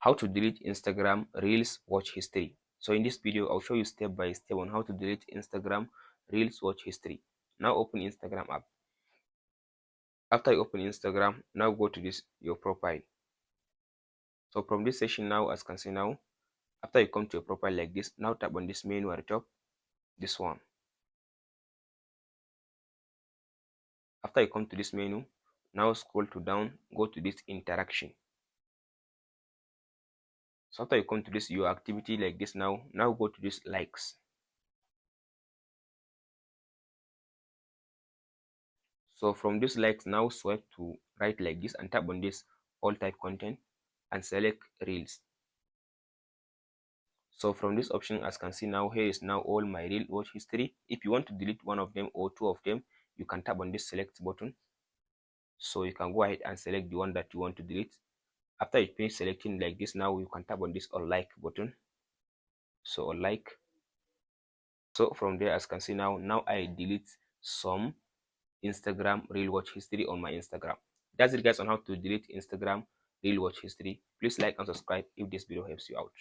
How to delete Instagram Reels watch history. So in this video, I'll show you step by step on how to delete Instagram Reels watch history. Now open Instagram app. After you open Instagram, now go to this your profile. So from this section now, as you can see now, after you come to your profile like this, now tap on this menu at the top, this one. After you come to this menu, now scroll to down, go to this interaction. So after you come to this your activity like this now go to this likes. So from this likes, now swipe to right like this and tap on this all type content and select reels. So from this option, as you can see now, here is now all my reel watch history. If you want to delete one of them or two of them, you can tap on this select button. So you can go ahead and select the one that you want to delete. After you finish selecting like this, now you can tap on this unlike button. So unlike. So from there, as you can see now I delete some Instagram reel watch history on my Instagram. That's it guys on how to delete Instagram reel watch history. Please like and subscribe if this video helps you out.